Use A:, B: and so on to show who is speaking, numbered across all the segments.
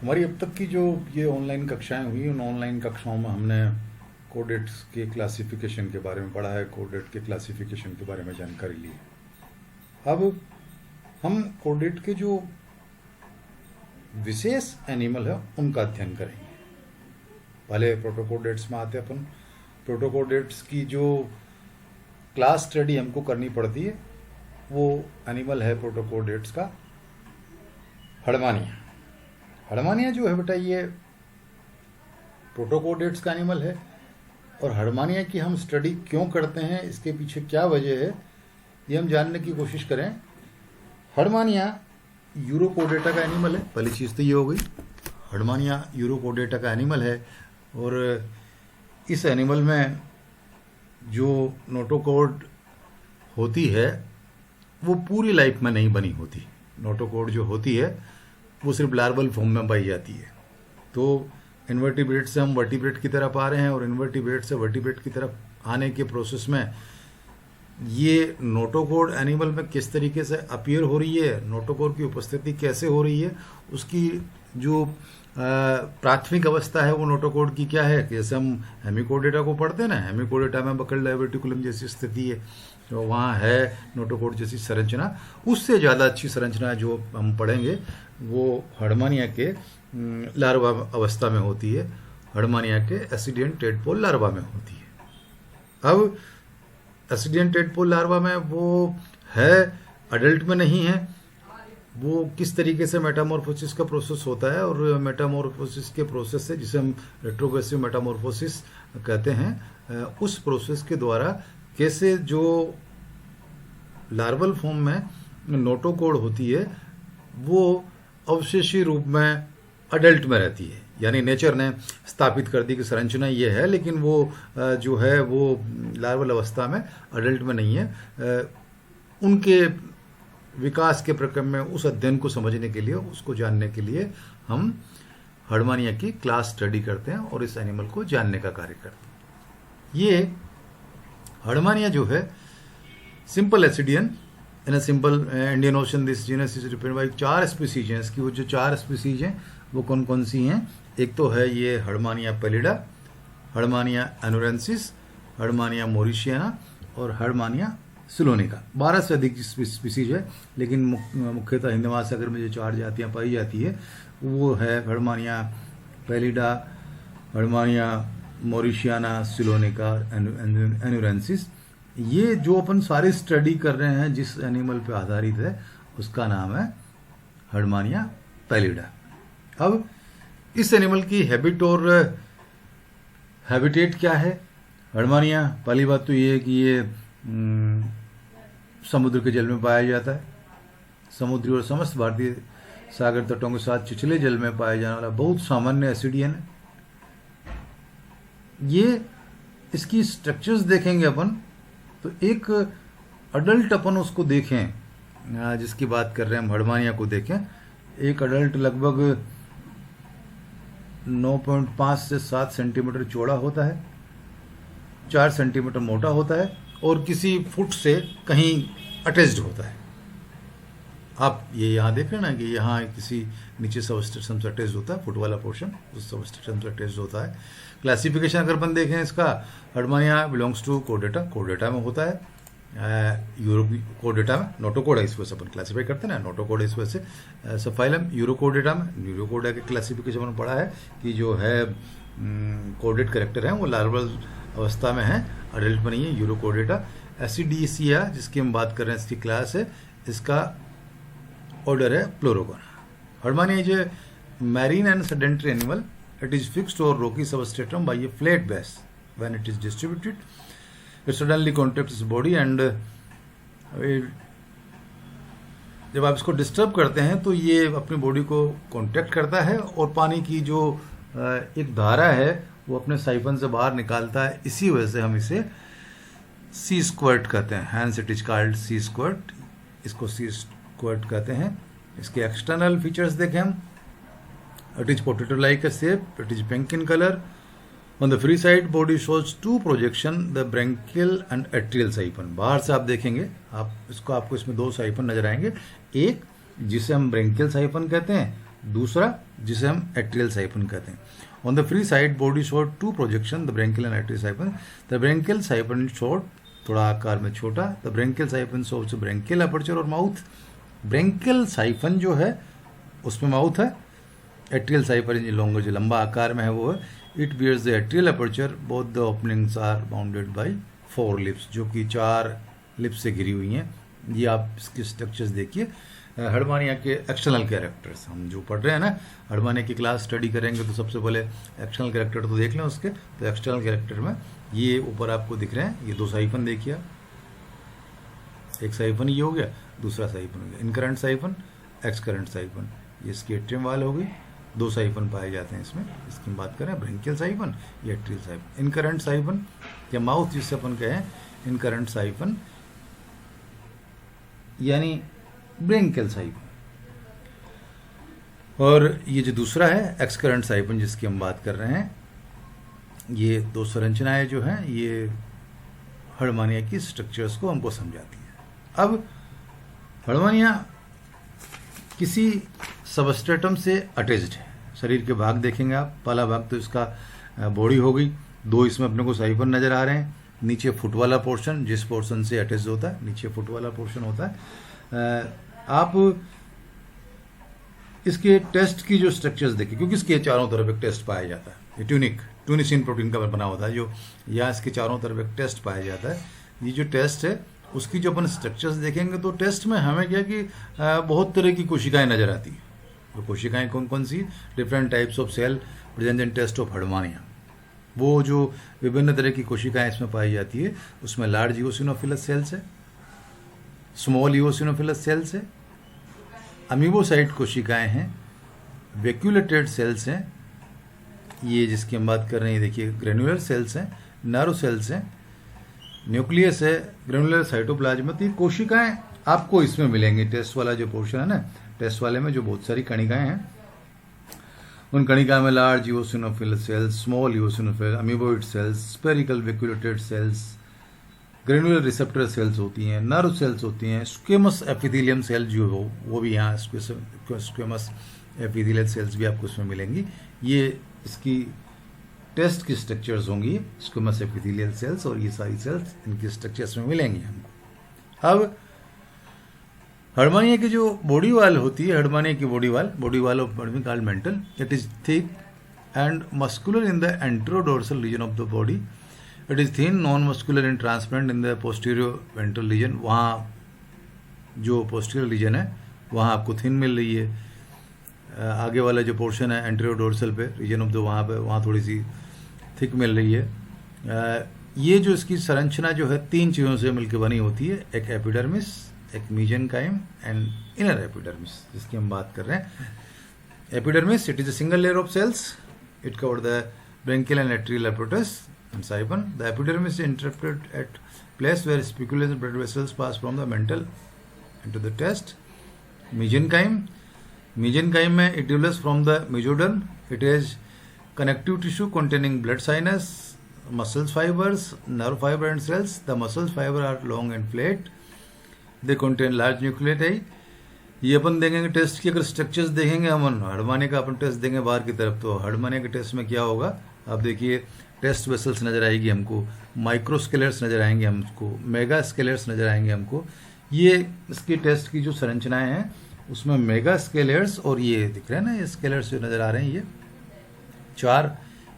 A: हमारी अब तक की जो ये ऑनलाइन कक्षाएं हुई, उन ऑनलाइन कक्षाओं में हमने कोडेट्स के क्लासिफिकेशन के बारे में पढ़ा है, कोडेट के क्लासिफिकेशन के बारे में जानकारी ली है। अब हम कोडेट के जो विशेष एनिमल है उनका अध्ययन करेंगे। पहले प्रोटोकोडेट्स में आते हैं अपन। प्रोटोकोडेट्स की जो क्लास स्टडी हमको करनी पड़ती है वो एनिमल है प्रोटोकोडेट्स का हड़मानिया। हड़मानिया जो है बेटा ये प्रोटोकोडेट्स का एनिमल है, और हड़मानिया की हम स्टडी क्यों करते हैं, इसके पीछे क्या वजह है, ये हम जानने की कोशिश करें। हड़मानिया यूरोकोडेटा का एनिमल है, पहली चीज़ तो ये हो गई। हड़मानिया यूरोकोडेटा का एनिमल है, और इस एनिमल में जो नोटोकोड होती है वो पूरी लाइफ में नहीं बनी होती। नोटोकोड जो होती है वो सिर्फ लार्वल फॉर्म में पाई जाती है। तो इन्वर्टिब्रेट से हम वर्टिब्रेट की तरफ आ रहे हैं, और इन्वर्टिब्रेट से वर्टिब्रेट की तरफ आने के प्रोसेस में ये नोटोकोड एनिमल में किस तरीके से अपीयर हो रही है, नोटोकोड की उपस्थिति कैसे हो रही है, उसकी जो प्राथमिक अवस्था है वो नोटोकोड की क्या है। जैसे हम हेमिकोडेटा को पढ़ते हैं ना, हेमिकोडेटा में बकल डायवर्टिकुलम जैसी स्थिति है, तो वहाँ है नोटोकोड जैसी संरचना। उससे ज़्यादा अच्छी संरचना जो हम पढ़ेंगे वो हड़मानिया के लार्वा अवस्था में होती है, हड़मानिया के एसिडियन टेडपोल लार्वा में होती है। अब एसिडियन टेडपोल लार्वा में वो है, अडल्ट में नहीं है। वो किस तरीके से मेटामॉर्फोसिस का प्रोसेस होता है, और मेटामॉर्फोसिस के प्रोसेस से, जिसे हम रेट्रोग्रेसिव मेटामॉर्फोसिस कहते हैं, उस प्रोसेस के द्वारा कैसे जो लार्वल फॉर्म में नोटोकोड होती है वो अवशेषी रूप में अडल्ट में रहती है। यानी नेचर ने स्थापित कर दी कि संरचना ये है, लेकिन वो जो है वो लार्वल अवस्था में अडल्ट में नहीं है। उनके विकास के प्रक्रम में उस अध्ययन को समझने के लिए, उसको जानने के लिए हम हड़मानिया की क्लास स्टडी करते हैं और इस एनिमल को जानने का कार्य करते हैं। ये हड़मानिया जो है simple ascidian in a simple Indian ocean, this genus is represented by 4 species हैं। इसकी वो जो 4 स्पीसीज हैं वो कौन कौन सी हैं? एक तो है ये हड़मानिया पैलिडा, हड़मानिया एनुरेंसिस, हड़मानिया मॉरिशियाना और हड़मानिया सिलोनिका। 12 से अधिक स्पीसीज है, लेकिन मुख्यतः हिंद महासागर में जो 4 जातियाँ पाई जाती है वो है हड़मानिया पैलिडा, हड़मानिया मॉरिशियाना, सिलोनिका, एनुरेंसिस। ये जो अपन सारी स्टडी कर रहे हैं जिस एनिमल पे आधारित है उसका नाम है हड़मानिया पैलिडा। अब इस एनिमल की हैबिट और हैबिटेट क्या है? हड़मानिया, पहली बात तो ये है कि ये समुद्र के जल में पाया जाता है। समुद्री और समस्त भारतीय सागर तटों के साथ छिछले जल में पाया जाने वाला बहुत सामान्य एसिडियन है। ये इसकी स्ट्रक्चर्स देखेंगे अपन तो एक अडल्ट अपन उसको देखें, जिसकी बात कर रहे हैं हम हड़मानिया को देखें। एक अडल्ट लगभग 9.5 से 7 सेंटीमीटर चौड़ा होता है, 4 सेंटीमीटर मोटा होता है और किसी फुट से कहीं अटैच्ड होता है। आप ये यहाँ देख रहे हैं ना कि यहाँ किसी नीचे सबस्ट्रेटम से अटैच्ड होता है, फुट वाला पोर्शन उस सबस्ट्रेटम से अटैच्ड होता है। क्लासिफिकेशन अगर अपन देखें इसका, हड़मानिया बिलोंग्स टू कोडेटा, कोडेटा में होता है। यूरोकोडेटा में, नोटोकोड है इस वजह से अपन क्लासीफाई करते हैं ना, नोटोकोड इस वजह से। सबफाइलम यूरोकोडेटा में, यूरोकोडा के क्लासिफिकेशन में पढ़ा है कि जो है कोडेट कैरेक्टर है वो लार्वल अवस्था में है, अडल्ट में नहीं है। यूरोकोडेटा एसिडिसिया जिसकी हम बात कर रहे हैं, इसकी क्लास है, इसका ऑर्डर है Pleurogona. Herdmania is a marine and sedentary animal. It is fixed over rocky substratum by a flat base. When it is distributed, it suddenly contracts its body and जब आप इसको डिस्टर्ब करते हैं तो ये अपनी बॉडी को कॉन्ट्रैक्ट करता है और पानी की जो एक धारा है वो अपने साइफन से बाहर निकालता है। इसी वजह से हम इसे सी स्क्वर्ट कहते हैं। Hence it is called sea squirt, इसको सी स्क्वर्ट कहते हैं। इसके एक्सटर्नल फीचर्स देखें हम, it is potato like a shape, it is pink in color. On the free side body shows two projection, the branchial and atrial siphon. बाहर से आप देखेंगे, आप इसको आपको इसमें 2 साइफन नजर आएंगे, एक जिसे हम ब्रेंकियल साइफन कहते हैं दूसरा जिसे हम एट्रियल साइफन कहते हैं। On the free side body showed two projection, the branchial and atrial siphon. The branchial siphon showed थोड़ा आकार में छोटा, the branchial siphon shows branchial aperture और माउथ। ब्रेंकियल साइफन जो है उसमें माउथ है, एट्रियल साइफन जो लॉन्गर जो लंबा आकार में है वो है। It bears the atrial aperture, both the openings are bounded by 4 lips, जो कि 4 लिप्स से घिरी हुई हैं। ये आप इसके स्ट्रक्चर्स देखिए। हर्डमानिया के एक्सटर्नल कैरेक्टर्स हम जो पढ़ रहे हैं ना, हर्डमानिया की क्लास स्टडी करेंगे तो सबसे पहले एक्सटर्नल कैरेक्टर तो देख लें उसके। तो एक्सटर्नल कैरेक्टर में ये ऊपर आपको दिख रहे हैं, ये 2 साइफन देखिए, एक साइफन ये हो गया, दूसरा साइफन हो गया इनकरेंट साइफन, एक्सकरेंट साइफन। ये इसकी एट्रियम वाल हो गई, 2 साइफन पाए जाते हैं इसमें। इसकी बात करें ब्रेंकियल साइफन या एट्रियल साइफन। इनकरेंट साइफन या माउथ जिससे अपन कहें इनकरेंट साइफन यानी ब्रेंकियल साइफन। और ये जो दूसरा है एक्सकरेंट साइफन जिसकी हम बात कर रहे हैं, ये 2 संरचनाएं जो हैं ये हर्डमानिया की स्ट्रक्चर्स को हमको समझाती है। अब हर्डमानिया किसी सबस्ट्रेटम से अटैच्ड है। शरीर के भाग देखेंगे आप, पहला भाग तो इसका बॉडी हो गई, 2 इसमें अपने को साइफन नजर आ रहे हैं। नीचे फुट वाला पोर्शन जिस पोर्शन से अटैच होता है, नीचे फुट वाला पोर्शन होता है। आप इसके टेस्ट की जो स्ट्रक्चर्स देखिए, क्योंकि इसके चारों तरफ एक टेस्ट पाया जाता है, ये ट्यूनिसिन प्रोटीन का बना होता है जो यहाँ इसके चारों तरफ एक टेस्ट पाया जाता है। ये जो टेस्ट है उसकी जो अपन स्ट्रक्चर्स देखेंगे तो टेस्ट में हमें क्या कि बहुत तरह की कोशिकाएं नजर आती हैं। तो कोशिकाएं कौन कौन सी? Different types of cell present in test of Herdmania. वो जो विभिन्न तरह की कोशिकाएं इसमें पाई जाती है उसमें लार्ज इओसिनोफिलस सेल्स है, स्मॉल इओसिनोफिलस सेल्स है, अमीबोसाइट कोशिकाएं हैं, वैक्यूलेटेड सेल्स हैं, ये जिसकी हम बात कर रहे हैं देखिए ग्रेनुलर सेल्स हैं, नर्व सेल्स हैं, न्यूक्लियस है, ग्रेनुलर साइटोप्लाज्म। तो ये कोशिकाएं आपको इसमें मिलेंगी। टेस्ट वाला जो पोर्शन है ना, टेस्ट वाले में जो बहुत सारी कणिकाएं हैं, उन कणिकाओं में large eosinophils cells, small eosinophil, amoeboid cells, spherical vacuolated cells, granular receptor cells होती हैं, नर्व सेल्स होती हैं, स्क्वेमस एपिथेलियम सेल जो हो वो भी यहाँ स्क्वेमस एपिथेलियल सेल्स भी आपको इसमें मिलेंगी। ये इसकी टेस्ट की स्ट्रक्चर्स होंगी, स्क्वेमस एपिथेलियल सेल्स, और ये सारी सेल्स इनकी स्ट्रक्चर्स में मिलेंगी हमको। अब हर्डमानिया की जो बॉडी वाल होती है, हर्डमानिया की body wall of body called mantle, it is thick and muscular in the anterodorsal region of the body. It is thin non muscular and transparent in the posterior ventral region. वहाँ जो posterior reason है वहाँ आपको thin मिल रही है। आगे वाला जो पोर्शन है एंटेरोडोर्सल पे रीजन ऑफ द वहाँ थोड़ी सी थिक मिल रही है। ये जो इसकी संरचना जो है 3 चीज़ों से मिलकर बनी होती है, एक एपिडर्मिस, एक मेसेनकाइम एंड इनर एपिडर्मिस, जिसकी हम बात कर रहे हैं। Epidermis, it is a single layer of cells, it cover the branchial and atrial apparatus and siphon. The epidermis is interrupted at place where spicules and blood vessels pass from the mental into the chest. Mesenchyme में it develops from the mesoderm. It is connective tissue containing blood sinus, muscle fibers, nerve fiber and cells. The muscle fiber are long and flat. They contain large nuclei. ये अपन देखेंगे test की, अगर structures देखेंगे हम Herdmania का अपन test देंगे बाहर की तरफ, तो हर्डमानिया के टेस्ट में क्या होगा आप देखिए, टेस्ट वेसल्स नजर आएगी हमको, माइक्रोस्केलेट्स नजर आएंगे हमको, मेगा स्केलेट्स नजर आएंगे हमको। ये इसकी टेस्ट की जो संरचनाएं हैं उसमें मेगा स्केलेट्स और ये दिख रहे हैं ना, ये स्केलेट्स जो नजर आ रहे हैं, ये 4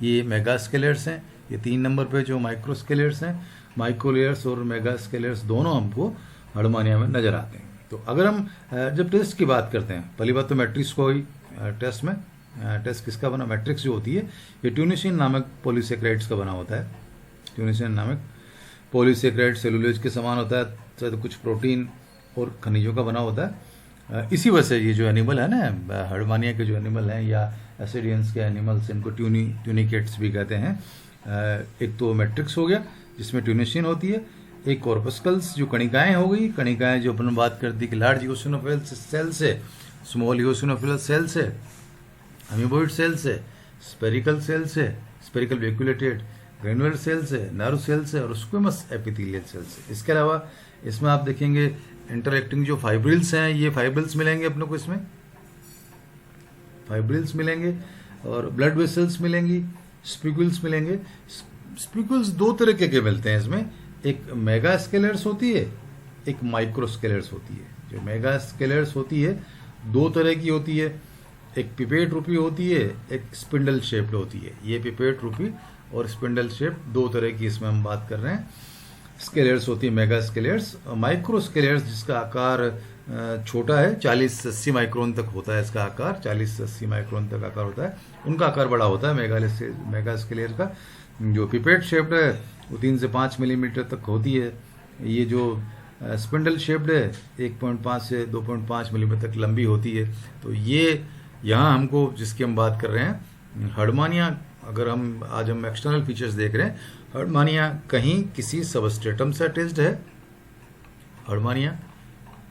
A: ये मेगा स्केलेट्स हैं, ये 3 नंबर पे जो माइक्रोस्केलेट्स हैं, माइक्रोलेयर्स और मेगा स्केलेट्स दोनों हमको हर्डमानिया में नजर आते हैं। तो अगर हम जब टेस्ट की बात करते हैं, पहली बात तो मैट्रिक्स को ही टेस्ट में, टेस्ट किसका बना, मैट्रिक्स जो होती है ये ट्यूनिसिन नामक पॉलीसेक्राइड्स का बना होता है। ट्यूनिसिन नामक पॉलीसेक्राइड सेलुलोज के समान होता है, तो कुछ प्रोटीन और खनिजों का बना होता है। इसी वजह से ये जो एनिमल है ना, हर्डमानिया के जो एनिमल हैं या एसिडियंस के एनिमल्स, इनको ट्यूनिकेट्स भी कहते हैं। एक तो मैट्रिक्स हो गया जिसमें ट्यूनिसिन होती है, एक कॉर्पस्कल्स जो कणिकाएं हो गई, कणिकाएं जो अपन बात करती है कि लार्ज इओसिनोफिल सेल से, स्मॉल इओसिनोफिल सेल से, अमीबोइड सेल से, स्पेरिकल सेल से, स्पेरिकल वैक्यूलेटेड, ग्रेनुलर सेल से, नर्व सेल से और स्क्वेमस एपिथेलियल सेल से। इसके अलावा इसमें आप देखेंगे इंटरएक्टिंग जो फाइब्रिल्स हैं, ये फाइब्रिल्स मिलेंगे अपने को इसमें। फाइब्रिल्स मिलेंगे और ब्लड वेसल्स मिलेंगी, स्पिक्यूल्स मिलेंगे। स्पिक्यूल्स दो तरीके के मिलते हैं इसमें, एक मेगा स्केलर्स होती है, एक माइक्रो स्केलर्स होती है। जो मेगा स्केलर्स होती है दो तरह की होती है, एक पिपेट रूपी होती है, एक स्पिंडल शेप्ड होती है। ये पिपेट रूपी और स्पिंडल शेप्ड दो तरह की इसमें हम बात कर रहे हैं। स्केलर्स होती है मेगा स्केलर्स। माइक्रो स्केलर्स जिसका आकार छोटा है, 40-80 माइक्रोन तक होता है इसका आकार, 40-80 माइक्रोन तक आकार होता है, उनका आकार बड़ा होता है मेगा स्केलर का। जो पिपेट शेप्ड है वो 3 से 5 मिलीमीटर तक होती है। ये जो स्पिंडल शेप्ड है 1.5 से 2.5 मिलीमीटर तक लंबी होती है। तो ये यहाँ हमको जिसकी हम बात कर रहे हैं हर्डमानिया, अगर आज हम एक्सटर्नल फीचर्स देख रहे हैं, हर्डमानिया कहीं किसी सबस्ट्रेटम से अटैच्ड है, हर्डमानिया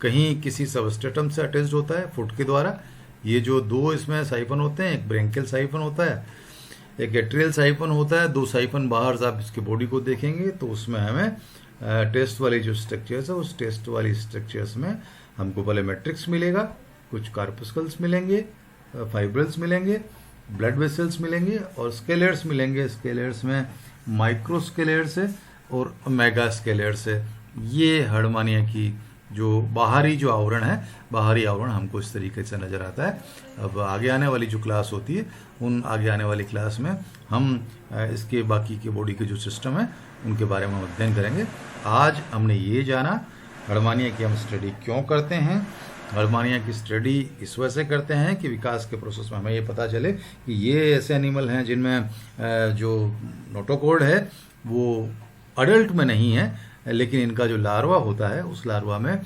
A: कहीं किसी सबस्ट्रेटम से अटैच्ड होता है फुट के द्वारा। ये जो दो इसमें साइफन होते हैं, एक ब्रेंकियल साइफन होता है, एक एट्रियल साइफन होता है। दो साइफन बाहर से आप इसकी बॉडी को देखेंगे तो उसमें हमें टेस्ट वाली जो स्ट्रक्चर्स है, उस टेस्ट वाली स्ट्रक्चर्स में हमको पहले मैट्रिक्स मिलेगा, कुछ कार्पस्कल्स मिलेंगे, फाइब्रिल्स मिलेंगे, ब्लड वेसल्स मिलेंगे और स्केलर्स मिलेंगे। स्केलर्स में माइक्रो स्केलर्स है और मेगा स्केलर्स है। ये हर्डमानिया की जो बाहरी जो आवरण है, बाहरी आवरण हमको इस तरीके से नज़र आता है। अब आगे आने वाली जो क्लास होती है, उन आगे आने वाली क्लास में हम इसके बाकी के बॉडी के जो सिस्टम है उनके बारे में अध्ययन करेंगे। आज हमने ये जाना हर्डमानिया की हम स्टडी क्यों करते हैं। हर्डमानिया की स्टडी इस वजह से करते हैं कि विकास के प्रोसेस में हमें ये पता चले कि ये ऐसे एनिमल हैं जिनमें जो नोटोकॉर्ड है वो अडल्ट में नहीं है, लेकिन इनका जो लार्वा होता है उस लार्वा में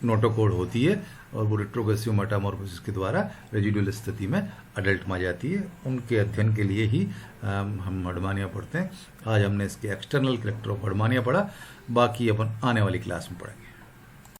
A: नोटोकॉर्ड होती है और वो रिट्रोग्रेसिव मेटामॉर्फोसिस के द्वारा रेजिडुअल स्थिति में अडल्ट में आ जाती है। उनके अध्ययन के लिए ही हम हर्डमानिया पढ़ते हैं। आज हमने इसके एक्सटर्नल कैरेक्टर ऑफ हर्डमानिया पढ़ा, बाकी अपन आने वाली क्लास में पढ़ेंगे।